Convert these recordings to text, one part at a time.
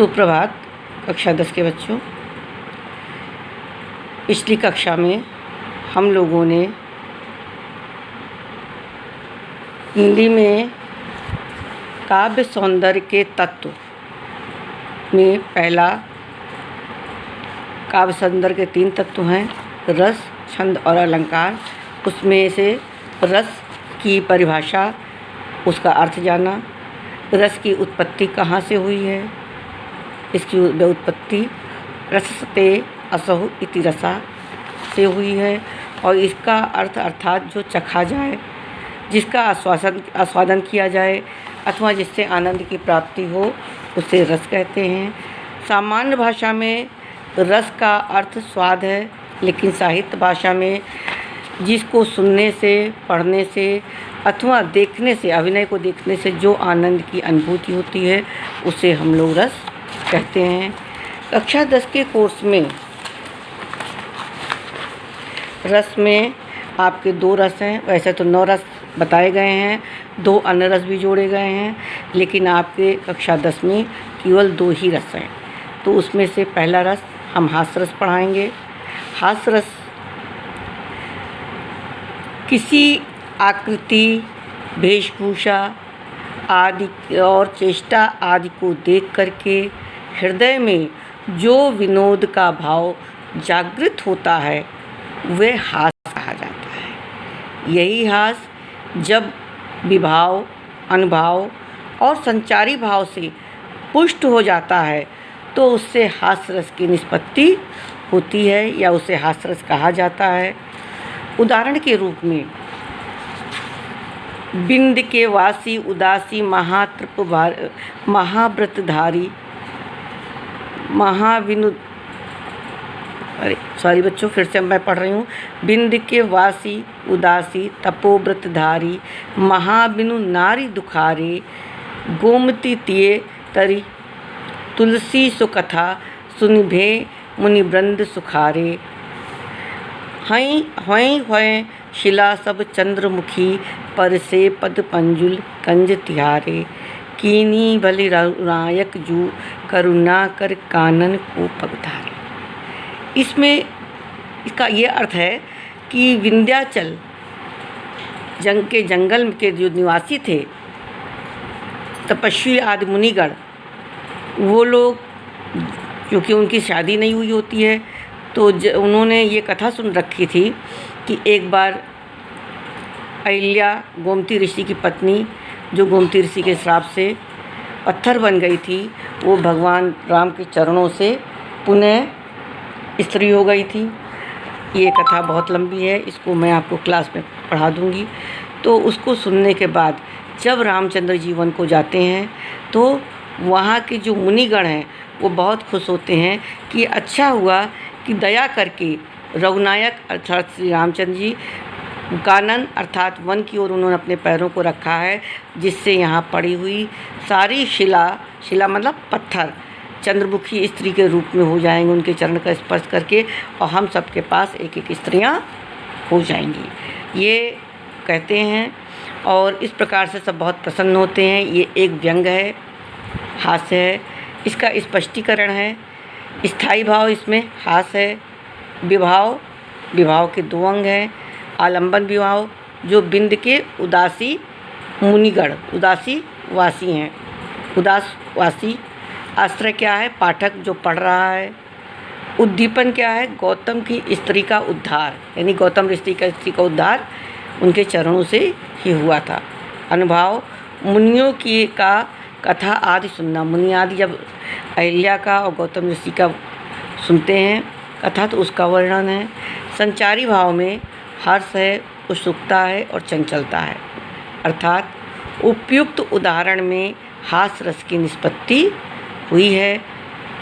सुप्रभात कक्षा 10 के बच्चों। पिछली कक्षा में हम लोगों ने हिंदी में काव्य सौंदर्य के तत्व में पहला काव्य सौंदर्य के 3 तत्व हैं, रस, छंद और अलंकार। उसमें से रस की परिभाषा, उसका अर्थ जाना, रस की उत्पत्ति कहाँ से हुई है, इसकी उत्पत्ति रसते असहु इति रसा से हुई है, और इसका अर्थ अर्थात जो चखा जाए, जिसका आस्वादन किया जाए अथवा जिससे आनंद की प्राप्ति हो, उसे रस कहते हैं। सामान्य भाषा में रस का अर्थ स्वाद है, लेकिन साहित्य भाषा में जिसको सुनने से, पढ़ने से अथवा देखने से, अभिनय को देखने से जो आनंद की अनुभूति होती है, उसे हम लोग रस कहते हैं। कक्षा 10 के कोर्स में रस में आपके 2 रस हैं। वैसे तो 9 रस बताए गए हैं, 2 अन्य रस भी जोड़े गए हैं, लेकिन आपके कक्षा 10 में केवल 2 ही रस हैं। तो उसमें से पहला रस हम हास्य रस पढ़ाएंगे। हास्य रस किसी आकृति, वेशभूषा आदि और चेष्टा आदि को देख करके हृदय में जो विनोद का भाव जागृत होता है, वह हास्य कहा जाता है। यही हास्य जब विभाव, अनुभाव और संचारी भाव से पुष्ट हो जाता है, तो उससे हास्य रस की निष्पत्ति होती है या उसे हास्य रस कहा जाता है। उदाहरण के रूप में बिंद के वासी उदासी महाव्रतधारी सॉरी बच्चों, फिर से मैं पढ़ रही हूँ। बिंद के वासी उदासी तपोव्रतधारी महाबिनु नारी दुखारे गोमती तिये तरी तुलसी सुकथा सुनिभे मुनिवृंद सुखारे हई शिला सब चंद्रमुखी पर से पद पंजुल कंज तिहारे कीनी बलि नायक जू करुणा कर कानन को पगधारे। इसमें इसका ये अर्थ है कि विंध्याचल जंगल के जो निवासी थे, तपस्वी आदि मुनिगण, वो लोग, क्योंकि उनकी शादी नहीं हुई होती है, तो उन्होंने ये कथा सुन रखी थी कि एक बार अहिल्या गोमती ऋषि की पत्नी, जो गोमती ऋषि के श्राप से पत्थर बन गई थी, वो भगवान राम के चरणों से पुनः स्त्री हो गई थी। ये कथा बहुत लंबी है, इसको मैं आपको क्लास में पढ़ा दूँगी। तो उसको सुनने के बाद जब रामचंद्र जी वन को जाते हैं, तो वहाँ के जो मुनिगण हैं वो बहुत खुश होते हैं कि अच्छा हुआ कि दया करके रघुनायक अर्थात श्री रामचंद्र जी कानन अर्थात वन की ओर उन्होंने अपने पैरों को रखा है, जिससे यहाँ पड़ी हुई सारी शिला मतलब पत्थर चंद्रमुखी स्त्री के रूप में हो जाएंगे उनके चरण का स्पर्श करके, और हम सबके पास एक एक स्त्रियाँ हो जाएंगी, ये कहते हैं। और इस प्रकार से सब बहुत प्रसन्न होते हैं। ये एक व्यंग है, हास्य है। इसका स्पष्टीकरण है, स्थायी भाव इसमें हास्य है। विभाव के 2 अंग हैं। आलंबन विभाव, जो बिंद के उदासी मुनिगण, उदासी वासी हैं, उदासवासी। आश्रय क्या है? पाठक जो पढ़ रहा है। उद्दीपन क्या है? गौतम की स्त्री का उद्धार, यानी गौतम ऋषि का स्त्री का उद्धार उनके चरणों से ही हुआ था। अनुभाव, मुनियों की का कथा आदि सुनना। मुनि आदि जब अहिल्या का और गौतम ऋषि का सुनते हैं कथा, तो उसका वर्णन है। संचारी भाव में हर्ष है, उत्सुकता है और चंचलता है, अर्थात उपयुक्त उदाहरण में हास्य रस की निष्पत्ति हुई है।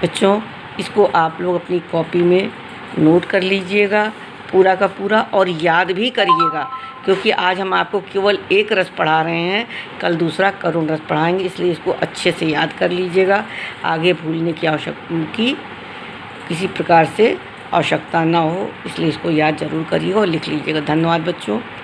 बच्चों, इसको आप लोग अपनी कॉपी में नोट कर लीजिएगा पूरा का पूरा, और याद भी करिएगा, क्योंकि आज हम आपको केवल एक रस पढ़ा रहे हैं, कल दूसरा करुण रस पढ़ाएंगे, इसलिए इसको अच्छे से याद कर लीजिएगा। आगे भूलने की किसी प्रकार से आवश्यकता ना हो, इसलिए इसको याद ज़रूर करिएगा और लिख लीजिएगा। धन्यवाद बच्चों।